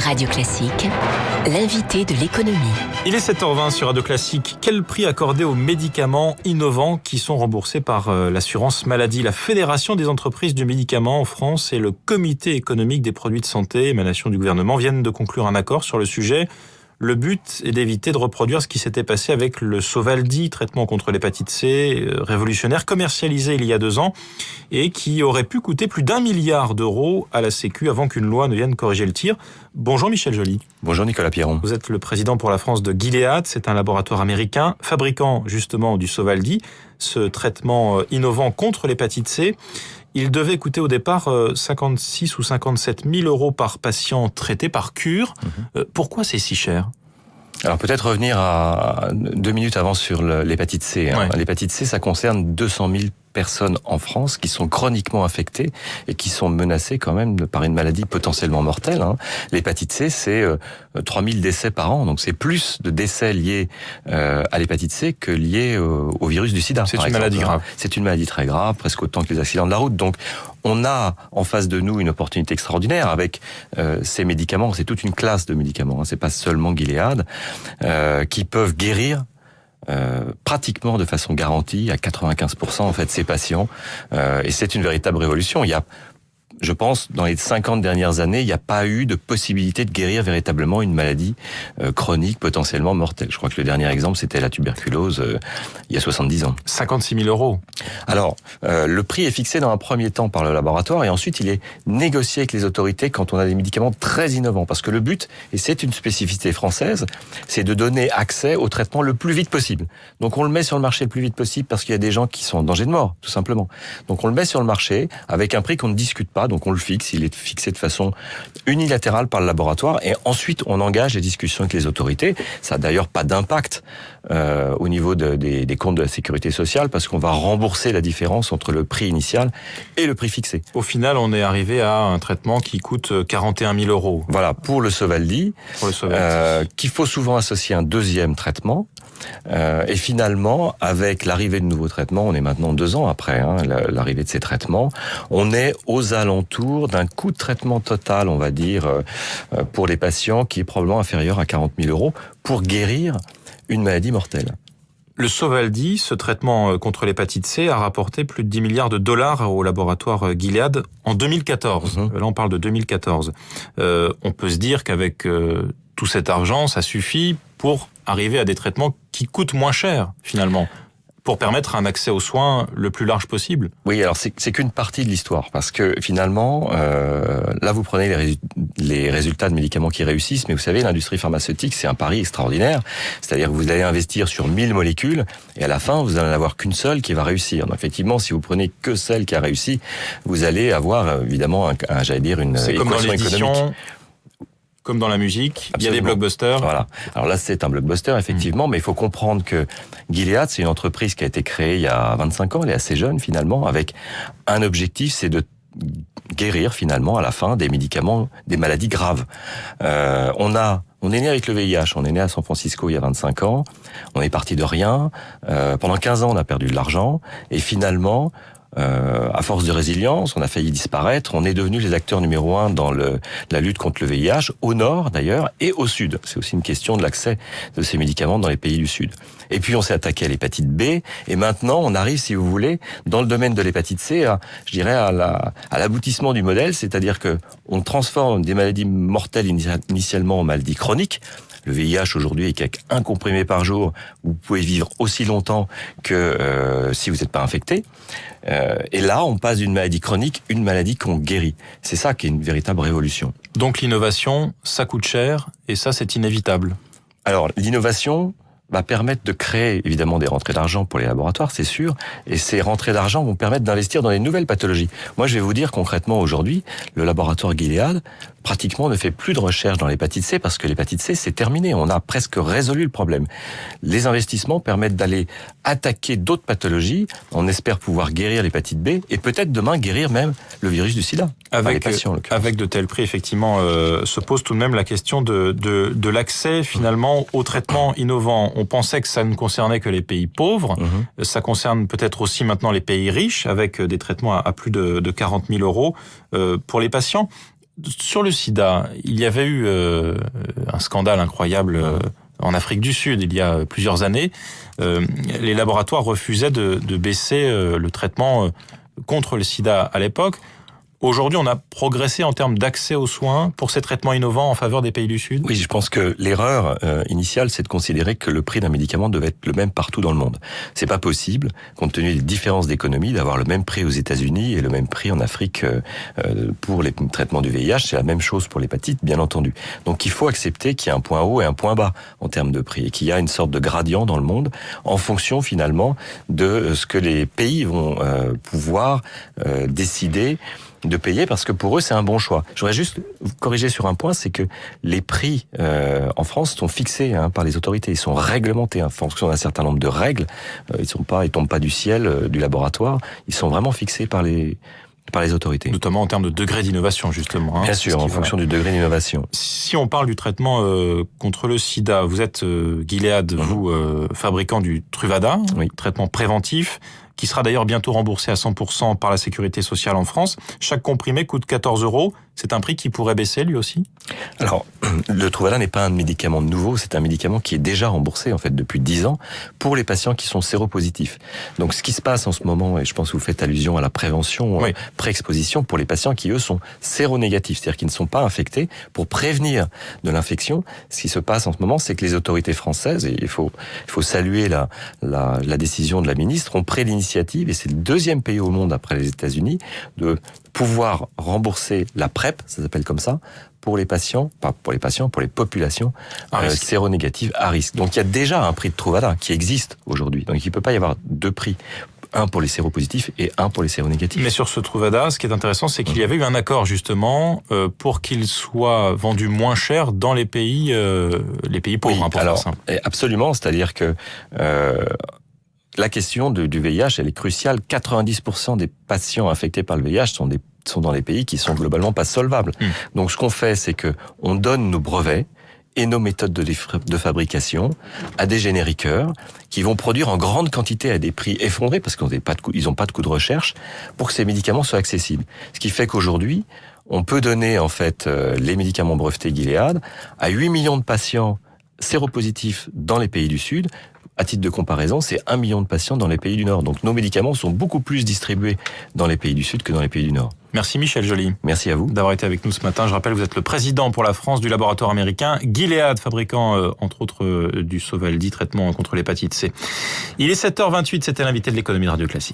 Radio Classique, l'invité de l'économie. Il est 7h20 sur Radio Classique. Quel prix accorder aux médicaments innovants qui sont remboursés par l'assurance maladie? La Fédération des entreprises du médicament en France et le Comité économique des produits de santé, émanation du gouvernement, viennent de conclure un accord sur le sujet. Le but est d'éviter de reproduire ce qui s'était passé avec le Sovaldi, traitement contre l'hépatite C, révolutionnaire, commercialisé il y a 2 ans et qui aurait pu coûter plus d'1 milliard d'euros à la Sécu avant qu'une loi ne vienne corriger le tir. Bonjour Michel Joly. Bonjour Nicolas Pierron. Vous êtes le président pour la France de Gilead. C'est un laboratoire américain fabricant justement du Sovaldi, ce traitement innovant contre l'hépatite C. Il devait coûter au départ 56 ou 57 000 euros par patient traité par cure. Pourquoi c'est si cher ? Alors peut-être revenir à 2 minutes avant sur l'hépatite C. Ouais. L'hépatite C, ça concerne 200 000 personnes en France qui sont chroniquement infectées et qui sont menacées quand même par une maladie potentiellement mortelle. L'hépatite C, c'est 3000 décès par an, donc c'est plus de décès liés à l'hépatite C que liés au virus du sida. C'est une maladie grave. C'est une maladie très grave, presque autant que les accidents de la route. Donc on a en face de nous une opportunité extraordinaire avec ces médicaments. C'est toute une classe de médicaments, c'est pas seulement Gilead, qui peuvent guérir pratiquement de façon garantie à 95% en fait ces patients, et c'est une véritable révolution. Il y a, je pense, dans les 50 dernières années, il n'y a pas eu de possibilité de guérir véritablement une maladie chronique potentiellement mortelle. Je crois que le dernier exemple, c'était la tuberculose il y a 70 ans. 56 000 euros. Alors, le prix est fixé dans un premier temps par le laboratoire et ensuite il est négocié avec les autorités quand on a des médicaments très innovants. Parce que le but, et c'est une spécificité française, c'est de donner accès au traitement le plus vite possible. Donc on le met sur le marché le plus vite possible parce qu'il y a des gens qui sont en danger de mort, tout simplement. Donc on le met sur le marché avec un prix qu'on ne discute pas. Donc on le fixe, il est fixé de façon unilatérale par le laboratoire et ensuite on engage les discussions avec les autorités. Ça n'a d'ailleurs pas d'impact au niveau des comptes de la sécurité sociale parce qu'on va rembourser la différence entre le prix initial et le prix fixé. Au final, on est arrivé à un traitement qui coûte 41 000 euros. Voilà, pour le Sovaldi, qu'il faut souvent associer à un deuxième traitement. Et finalement, avec l'arrivée de nouveaux traitements, on est maintenant 2 ans après l'arrivée de ces traitements, on est aux alentours d'un coût de traitement total, on va dire, pour les patients qui est probablement inférieur à 40 000 euros pour guérir une maladie mortelle. Le Sovaldi, ce traitement contre l'hépatite C, a rapporté plus de 10 milliards de dollars au laboratoire Gilead en 2014. Là, on parle de 2014. On peut se dire qu'avec tout cet argent, ça suffit pour arriver à des traitements qui coûtent moins cher, finalement, pour permettre un accès aux soins le plus large possible. Oui, alors c'est qu'une partie de l'histoire, parce que finalement, là vous prenez les résultats de médicaments qui réussissent, mais vous savez, l'industrie pharmaceutique, c'est un pari extraordinaire, c'est-à-dire que vous allez investir sur 1000 molécules, et à la fin, vous n'allez avoir qu'une seule qui va réussir. Donc effectivement, si vous prenez que celle qui a réussi, vous allez avoir évidemment, j'allais dire, une équation économique. Comme dans la musique, Absolument. Il y a des blockbusters. Voilà. Alors là, c'est un blockbuster, effectivement, mais il faut comprendre que Gilead, c'est une entreprise qui a été créée il y a 25 ans, elle est assez jeune finalement, avec un objectif, c'est de guérir finalement à la fin des médicaments, des maladies graves. On est né avec le VIH, on est né à San Francisco il y a 25 ans, on est parti de rien, pendant 15 ans on a perdu de l'argent, et finalement, à force de résilience, on a failli disparaître. On est devenus les acteurs numéro 1 dans la lutte contre le VIH, au nord d'ailleurs, et au sud. C'est aussi une question de l'accès de ces médicaments dans les pays du sud. Et puis on s'est attaqué à l'hépatite B, et maintenant on arrive, si vous voulez, dans le domaine de l'hépatite C, je dirais à l'aboutissement du modèle, c'est-à-dire que on transforme des maladies mortelles initialement en maladies chroniques. Le VIH aujourd'hui est qu'avec 1 comprimé par jour, vous pouvez vivre aussi longtemps que si vous n'êtes pas infecté. Et là, on passe d'une maladie chronique, une maladie qu'on guérit. C'est ça qui est une véritable révolution. Donc l'innovation, ça coûte cher, et ça c'est inévitable. Alors l'innovation va permettre de créer évidemment des rentrées d'argent pour les laboratoires, c'est sûr, et ces rentrées d'argent vont permettre d'investir dans les nouvelles pathologies. Moi, je vais vous dire concrètement aujourd'hui, le laboratoire Gilead pratiquement ne fait plus de recherche dans l'hépatite C parce que l'hépatite C, c'est terminé. On a presque résolu le problème. Les investissements permettent d'aller attaquer d'autres pathologies. On espère pouvoir guérir l'hépatite B et peut-être demain guérir même le virus du sida. Avec de tels prix, effectivement, se pose tout de même la question de l'accès finalement aux traitements innovants. On pensait que ça ne concernait que les pays pauvres. Ça concerne peut-être aussi maintenant les pays riches avec des traitements à plus de 40 000 euros pour les patients. sur le sida, il y avait eu un scandale incroyable en Afrique du Sud il y a plusieurs années. Les laboratoires refusaient de baisser le traitement contre le sida à l'époque. Aujourd'hui, on a progressé en termes d'accès aux soins pour ces traitements innovants en faveur des pays du Sud. Oui, je pense que l'erreur initiale, c'est de considérer que le prix d'un médicament devait être le même partout dans le monde. C'est pas possible, compte tenu des différences d'économie, d'avoir le même prix aux États-Unis et le même prix en Afrique pour les traitements du VIH. C'est la même chose pour l'hépatite, bien entendu. Donc, il faut accepter qu'il y a un point haut et un point bas en termes de prix et qu'il y a une sorte de gradient dans le monde en fonction finalement de ce que les pays vont pouvoir décider de payer, parce que pour eux, c'est un bon choix. Je voudrais juste vous corriger sur un point, c'est que les prix en France sont fixés par les autorités. Ils sont réglementés en fonction d'un certain nombre de règles. Ils tombent pas du ciel, du laboratoire. Ils sont vraiment fixés par les autorités. Notamment en termes de degré d'innovation, justement. Bien sûr, en fonction du degré d'innovation. Si on parle du traitement contre le sida, vous êtes Gilead, vous, fabricant du Truvada, oui. Traitement préventif, qui sera d'ailleurs bientôt remboursé à 100% par la Sécurité sociale en France. Chaque comprimé coûte 14 €. C'est un prix qui pourrait baisser, lui aussi ? Alors, le Truvada n'est pas un médicament nouveau, c'est un médicament qui est déjà remboursé, en fait, depuis 10 ans, pour les patients qui sont séropositifs. Donc, ce qui se passe en ce moment, et je pense que vous faites allusion à la prévention, oui. Pré-exposition, pour les patients qui, eux, sont séronégatifs, c'est-à-dire qui ne sont pas infectés, pour prévenir de l'infection. Ce qui se passe en ce moment, c'est que les autorités françaises, et il faut saluer la décision de la ministre, ont pris l'initiative, et c'est le deuxième pays au monde après les États-Unis, de pouvoir rembourser la PrEP, ça s'appelle comme ça, pour les patients, pour les populations séronégatives à risque. Donc il y a déjà un prix de Truvada qui existe aujourd'hui. Donc il ne peut pas y avoir deux prix, un pour les séropositifs et un pour les séronégatifs. Mais sur ce Truvada, ce qui est intéressant, c'est qu'il y avait eu un accord justement pour qu'il soit vendu moins cher dans les pays pauvres. Oui, alors absolument, c'est-à-dire que la question du VIH, elle est cruciale. 90% des patients infectés par le VIH sont dans des pays qui sont globalement pas solvables. Donc, ce qu'on fait, c'est que on donne nos brevets et nos méthodes de fabrication à des génériqueurs qui vont produire en grande quantité à des prix effondrés, parce qu'ils n'ont pas de coût de recherche, pour que ces médicaments soient accessibles. Ce qui fait qu'aujourd'hui, on peut donner en fait les médicaments brevetés Gilead à 8 millions de patients séropositifs dans les pays du Sud. À titre de comparaison, c'est 1 million de patients dans les pays du Nord. Donc nos médicaments sont beaucoup plus distribués dans les pays du Sud que dans les pays du Nord. Merci Michel Joly. Merci à vous d'avoir été avec nous ce matin. Je rappelle, vous êtes le président pour la France du laboratoire américain Gilead, fabricant entre autres du Sovaldi, traitement contre l'hépatite C. Il est 7h28, c'était l'invité de l'économie de Radio Classique.